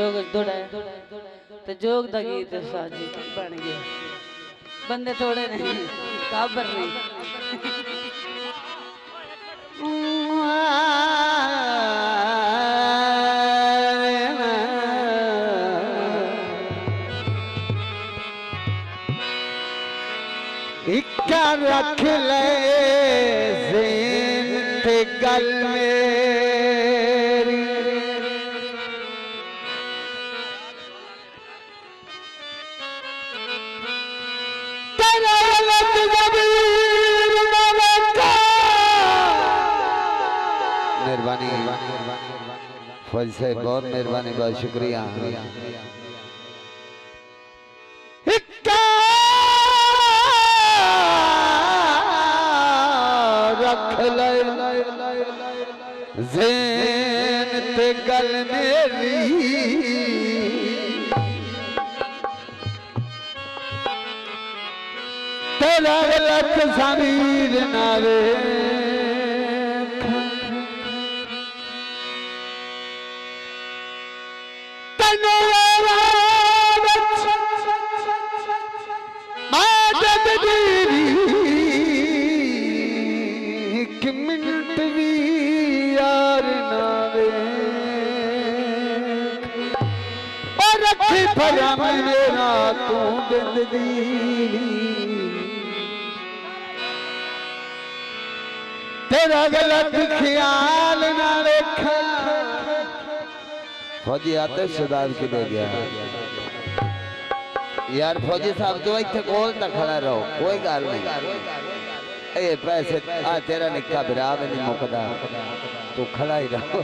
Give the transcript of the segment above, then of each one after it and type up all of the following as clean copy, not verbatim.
जोग थोड़ा तो जोग दा गीत साजी बन गया बंदे थोड़े नहीं काबर नहीं इक्का रख ले ज़ेन ते गल मेरी तेरा लग ज़मीर न लगा मेहरबानी फौज से बहुत मेहरबानी बहुत शुक्रिया ज़ेन ते गल मेरी तेरा लख ज़मीर नावे तेनो मादद दीरी एक मिनट भी यार नावे और रखी भला मेरा तू जिंदगी तेरा गलत ख्याल ना रखा फौजी आते सुधार के दे गया यार फौजी साहब तो इतने कोल तक खड़ा रहो कोई गल नहीं ए पैसे आ तेरा निक्का बिरा में नहीं मुकदा तू खड़ा ही रहो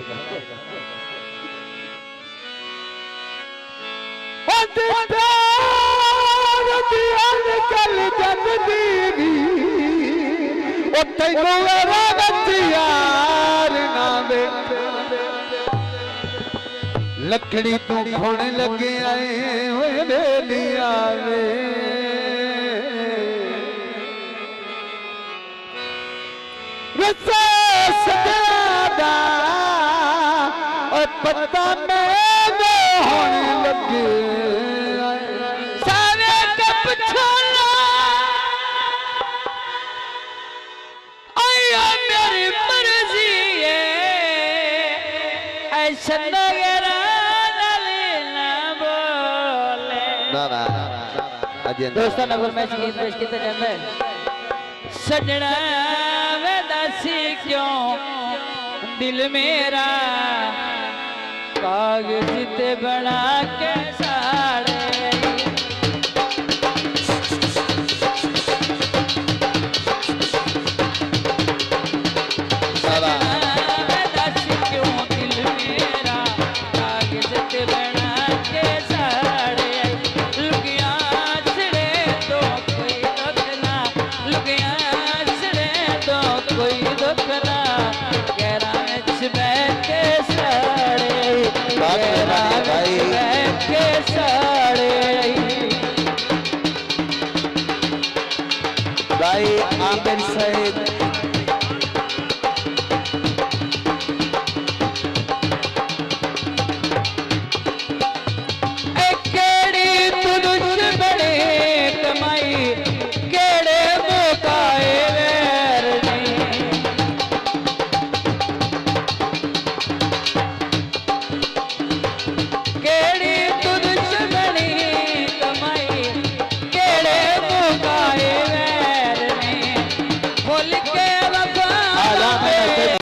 कल जन दीवी ओ तैनू रावत यार ना दे लकड़ी तू खोण लगे आए होए बेलिया वे सदा और पता में होने लगे सारे कप छोड़ा आया मेरी मर्जी है ऐसा नगर ना बोले दोस्तों ने फरमाइश गीत पेश किया जाता है सजना क्यों दिल मेरा कागज ते बना के साड़े क्यों दिल मेरा कागज ते बना के साड़े लुकिया सड़े तो कोई दुख ना लुकिया सड़े तो कोई दुख ना भाई आमिर सहित केड़ी तुझ बड़े कमाई केड़े मुकाए वैर नहीं केड़ी तुझ बड़ी कमाई केड़े मुकाए वैर नहीं भूल के वफा